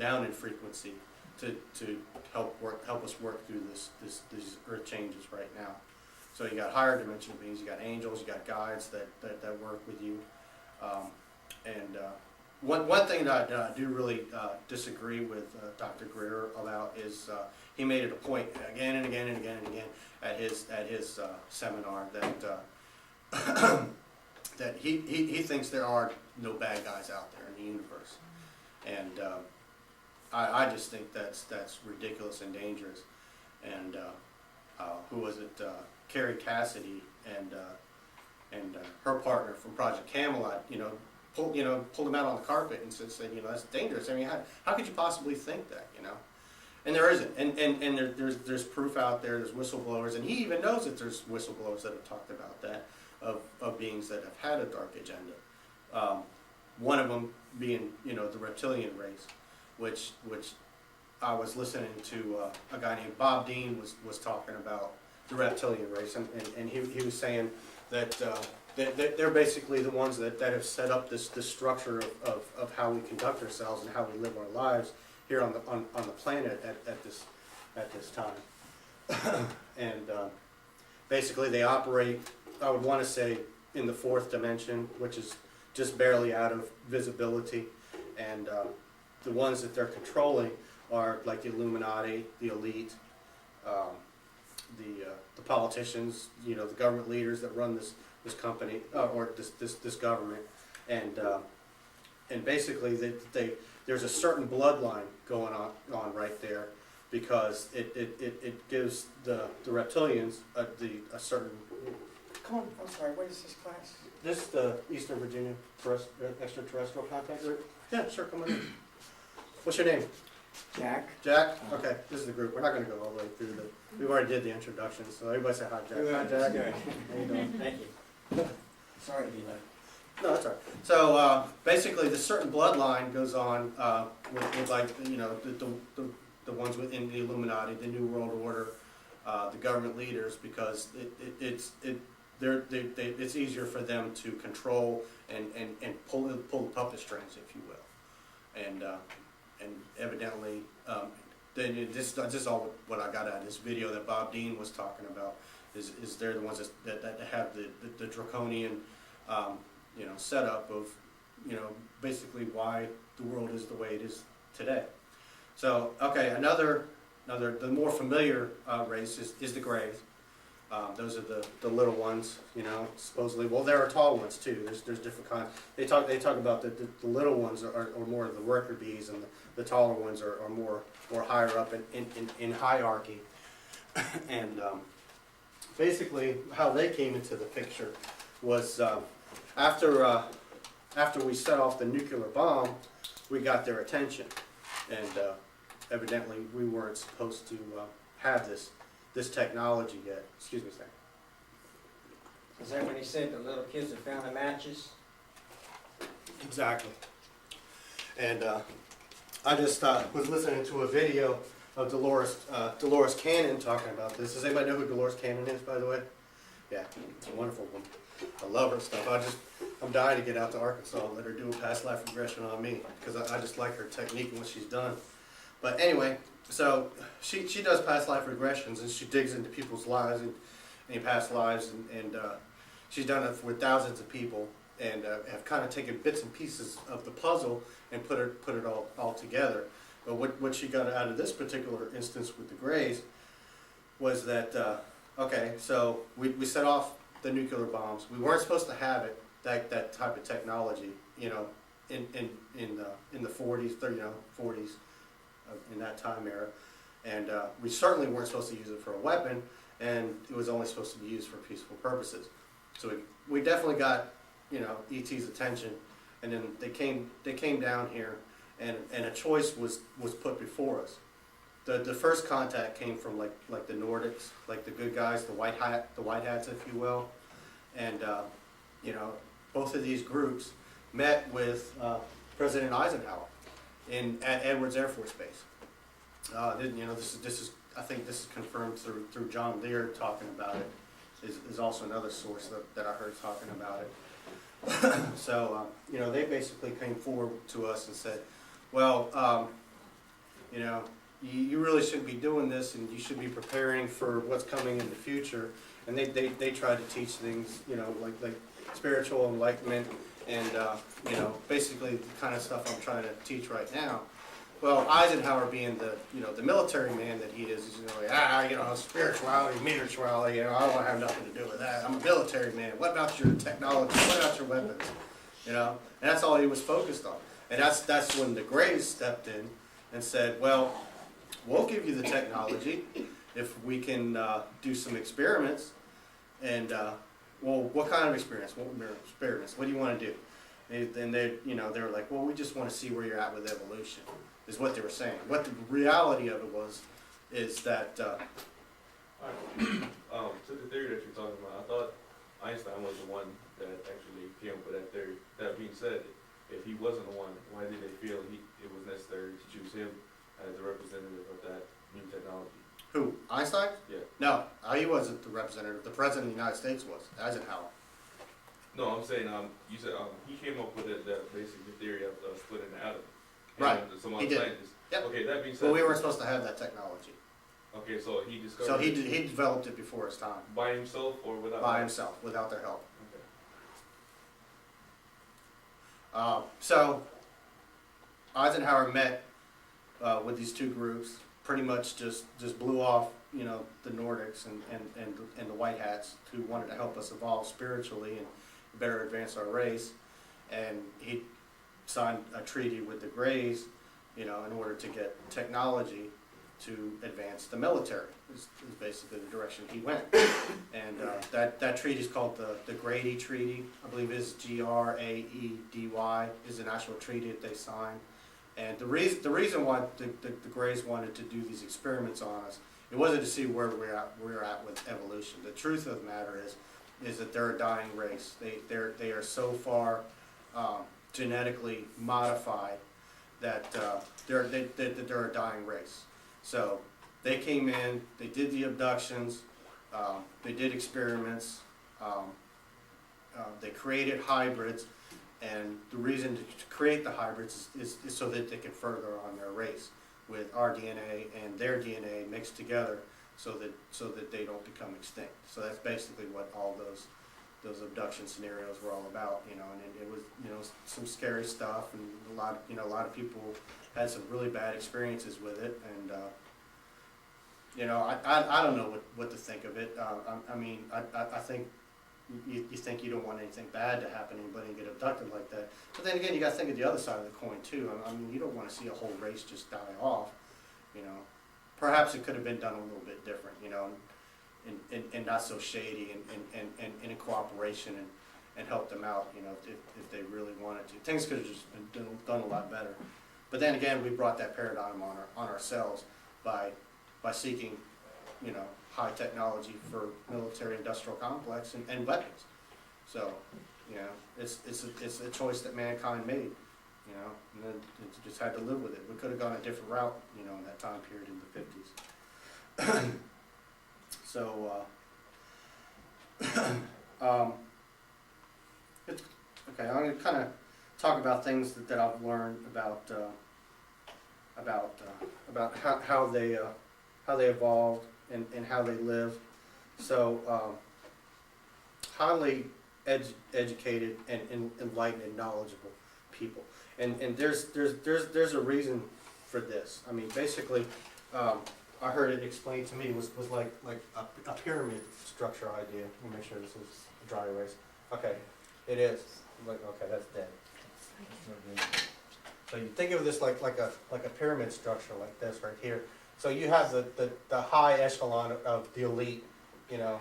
down in frequency to help us work through these earth changes right now. So you got higher dimensional beings, you got angels, you got guides that work with you. One thing that I do really disagree with Dr. Greer about is he made it a point again and again and again and again at his seminar that that he thinks there are no bad guys out there in the universe, and I just think that's ridiculous and dangerous. And who was it? Carrie Cassidy and her partner from Project Camelot, pulled him out on the carpet and said, that's dangerous. I mean, how could you possibly think that, And there isn't, and there's proof out there. There's whistleblowers, and he even knows that there's whistleblowers that have talked about that of beings that have had a dark agenda. One of them being, the reptilian race, which I was listening to a guy named Bob Dean was talking about the reptilian race, and he was saying that they're basically the ones that have set up this structure of how we conduct ourselves and how we live our lives here on the planet at this time. And basically they operate, I would want to say, in the fourth dimension, which is just barely out of visibility. And the ones that they're controlling are like the Illuminati, the elite, the politicians, the government leaders that run this company or this government, and basically there's a certain bloodline going on right there, because it gives the reptilians a certain. Come on, I'm sorry, what is this class? This is the Eastern Virginia Extra Terrestrial Contact Group. Yeah, sure, come on in. What's your name? Jack. Jack? Okay, this is the group. We're not going to go all the way through we already did the introduction, so everybody say hi, Jack. Hi, Jack. Jack. How you doing? Thank you. Sorry to be late. No, that's all right. So basically, this certain bloodline goes on with like the ones within the Illuminati, the New World Order, the government leaders, because it's easier for them to control and pull the puppet strings, if you will, and evidently. Then this is all what I got out of this video that Bob Dean was talking about. Is they're the ones that have the draconian setup of basically why the world is the way it is today. So okay, another the more familiar race is the Greys. Those are the little ones, supposedly. Well, there are tall ones too. There's different kinds. They talk about the little ones are more of the worker bees, and the taller ones are more higher up in hierarchy. And basically, how they came into the picture was after we set off the nuclear bomb, we got their attention, and evidently we weren't supposed to have this technology yet. Excuse me a second. Is that when he said the little kids have found the matches? Exactly. And I just was listening to a video of Dolores Cannon talking about this. Does anybody know who Dolores Cannon is, by the way? Yeah, it's a wonderful woman. I love her stuff. I'm dying to get out to Arkansas and let her do a past life regression on me, because I just like her technique and what she's done. But anyway, so she does past life regressions, and she digs into people's lives and past lives, and she's done it with thousands of people, and have kind of taken bits and pieces of the puzzle and put it all together. But what she got out of this particular instance with the Greys was that okay, so we set off the nuclear bombs. We weren't supposed to have it, that type of technology, in the 40s, 40s. In that time era, and we certainly weren't supposed to use it for a weapon, and it was only supposed to be used for peaceful purposes. So we definitely got ET's attention, and then they came down here, and a choice was put before us. The first contact came from like the Nordics, like the good guys, the white hats, if you will, and both of these groups met with President Eisenhower at Edwards Air Force Base. This is I think this is confirmed through John Lear talking about it. Is also another source that I heard talking about it. So they basically came forward to us and said, well, you know, you really shouldn't be doing this, and you should be preparing for what's coming in the future. And they try to teach things, you know, like spiritual enlightenment and, you know, basically the kind of stuff I'm trying to teach right now. Well, Eisenhower being the, you know, the military man that he is, you know, like, you know, spirituality, you know, I don't want to have nothing to do with that. I'm a military man. What about your technology? What about your weapons? You know, and that's all he was focused on. And that's when the Greys stepped in and said, well, we'll give you the technology if we can do some experiments. And, well, what kind of experiments? What do you want to do? And they, you know, they were like, well, we just want to see where you're at with evolution, is what they were saying. What the reality of it was, is that, To the theory that you're talking about, I thought Einstein was the one that actually came up with that theory. That being said, if he wasn't the one, why did they feel it was necessary to choose him as the representative of that new technology? who, Einstein? Yeah. No, he wasn't the representative. The president of the United States was, Eisenhower. No, I'm saying, you said he came up with that basic theory of splitting the atom. Right. Some He other did. scientists. Yep. Okay, that being said. Well, we weren't supposed to have that technology. Okay, so he discovered. So he developed it before his time. By himself or without? By himself, without their help. Okay. So Eisenhower met with these two groups, pretty much just blew off, you know, the Nordics and the White Hats who wanted to help us evolve spiritually and better advance our race. And he signed a treaty with the Greys, you know, in order to get technology to advance the military, is basically the direction he went. And that treaty is called the Grady Treaty. I believe it's Graedy, is an actual treaty that they signed. And the reason why the Greys wanted to do these experiments on us, it wasn't to see where we're at with evolution. The truth of the matter is that they're a dying race. They are so far genetically modified that they're a dying race. So they came in, they did the abductions, they did experiments, they created hybrids, and the reason to create the hybrids is so that they can further on their race with our DNA and their DNA mixed together, so that they don't become extinct. So that's basically what all those abduction scenarios were all about, you know. And it was, you know, some scary stuff, and a lot of people had some really bad experiences with it, and you know, I don't know what to think of it. I mean, I think you think you don't want anything bad to happen to anybody and get abducted like that. But then again, you got to think of the other side of the coin too. I mean, you don't want to see a whole race just die off. You know, perhaps it could have been done a little bit different. You know, and not so shady, and in cooperation, and help them out. You know, if they really wanted to, things could have just been done a lot better. But then again, we brought that paradigm on ourselves by seeking, you know, high technology for military industrial complex and weapons. So, you know, it's a choice that mankind made, you know, and then it just had to live with it. We could have gone a different route, you know, in that time period in the 50s. So, it's, okay, I'm going to kind of talk about things that I've learned about how they evolved and how they live. So, highly educated and enlightened and knowledgeable people, and there's a reason for this. I mean, basically, I heard it explained to me was like a pyramid structure idea. Let me make sure this is a dry erase. Okay, it is. Like, okay, that's dead. So you think of this like a pyramid structure like this right here. So you have the high echelon of the elite, you know,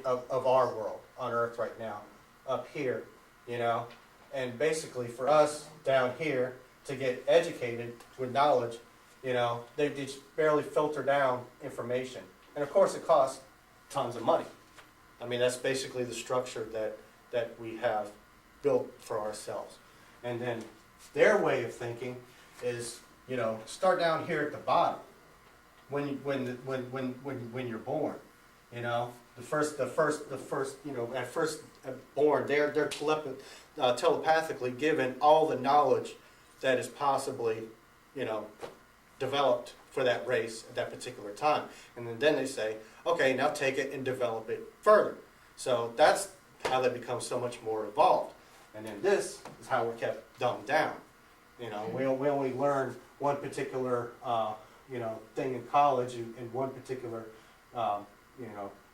of our world on Earth right now, up here, you know, and basically for us down here to get educated with knowledge, you know, they just barely filter down information, and of course it costs tons of money. I mean, that's basically the structure that we have built for ourselves. And then their way of thinking is, you know, start down here at the bottom. When you're born, you know, the first, you know, at first born, they're telepathically given all the knowledge that is possibly, you know, developed for that race at that particular time. And then they say, okay, now take it and develop it further. So that's how they become so much more evolved. And then this is how we're kept dumbed down. You know, we only learn one particular thing in college in one particular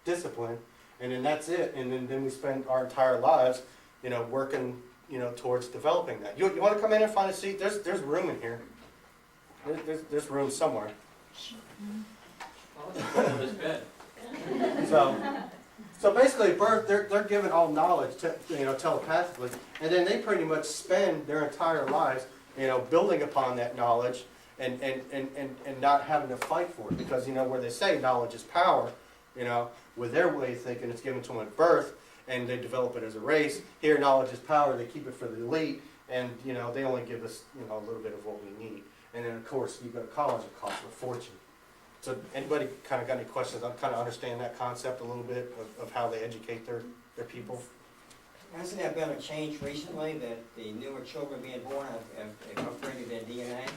discipline, and then that's it. And then we spend our entire lives working towards developing that. You want to come in and find a seat? There's room in here. There's room somewhere. So basically, birth, they're given all knowledge, telepathically, and then they pretty much spend their entire lives, building upon that knowledge and not having to fight for it. Because, where they say knowledge is power, with their way of thinking, it's given to them at birth, and they develop it as a race. Here, knowledge is power, they keep it for the elite, and, they only give us, a little bit of what we need. And then, of course, you go to college, it costs a fortune. So anybody kind of got any questions? I kind of understand that concept a little bit of how they educate their people. Hasn't that been a change recently, that the newer children being born have upgraded their DNA?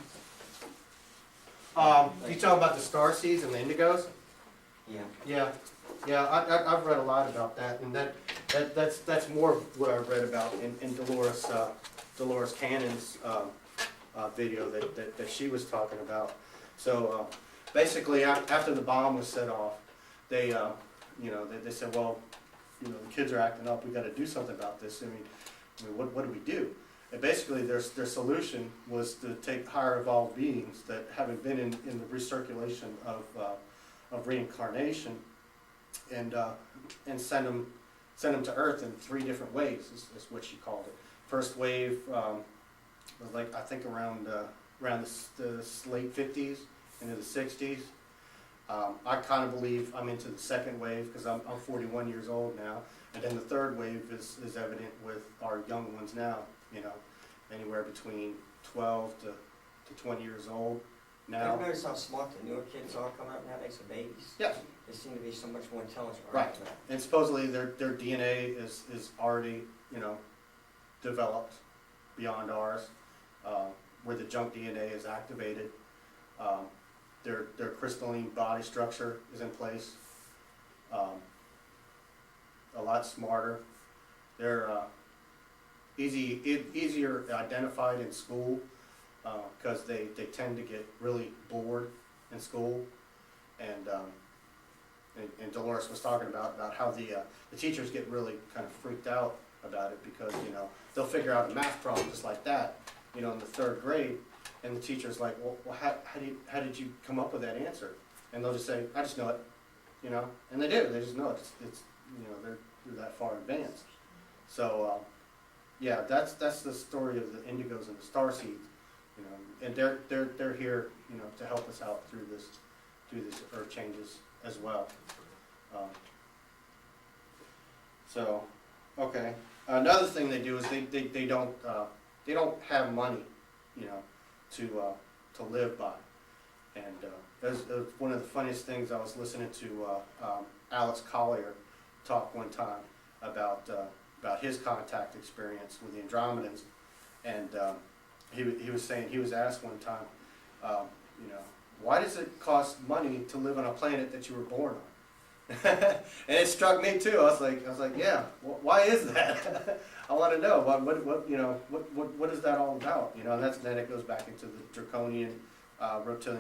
You talking about the star seeds and the indigos? Yeah. Yeah. I've read a lot about that, and that's more of what I read about in Dolores Cannon's video that she was talking about. So basically, after the bomb was set off, they said, well, the kids are acting up. We got to do something about this. I mean, what do we do? And basically, their solution was to take higher evolved beings that haven't been in the recirculation of reincarnation, and send them to Earth in 3 different ways. Is what she called it. First wave was like, I think around the late 50s into the 60s. I kind of believe I'm into the second wave because I'm 41 years old now, and then the third wave is evident with our young ones now. Anywhere between 12 to 20 years old now. I've noticed how smart the newer kids are coming up nowadays, the babies. Yeah. They seem to be so much more intelligent. Right. And supposedly their DNA is already developed beyond ours, where the junk DNA is activated. Their crystalline body structure is in place. A lot smarter. They're easier identified in school because they tend to get really bored in school, and Dolores was talking about how the teachers get really kind of freaked out about it because they'll figure out a math problem just like that in the 3rd grade, and the teacher's like, well how did you come up with that answer? And they'll just say, I just know it, and they do. They just know it. It's they're that far advanced. So yeah, that's the story of the indigos and the starseeds, and they're here, to help us out through this earth changes as well. So, okay. Another thing they do is they don't have money, to live by, and it was one of the funniest things. I was listening to Alex Collier talk one time about his contact experience with the Andromedans, and he was saying, he was asked one time, why does it cost money to live on a planet that you were born on? And it struck me too. I was like, yeah. Why is that? I want to know. What is that all about? And then it goes back into the draconian reptilian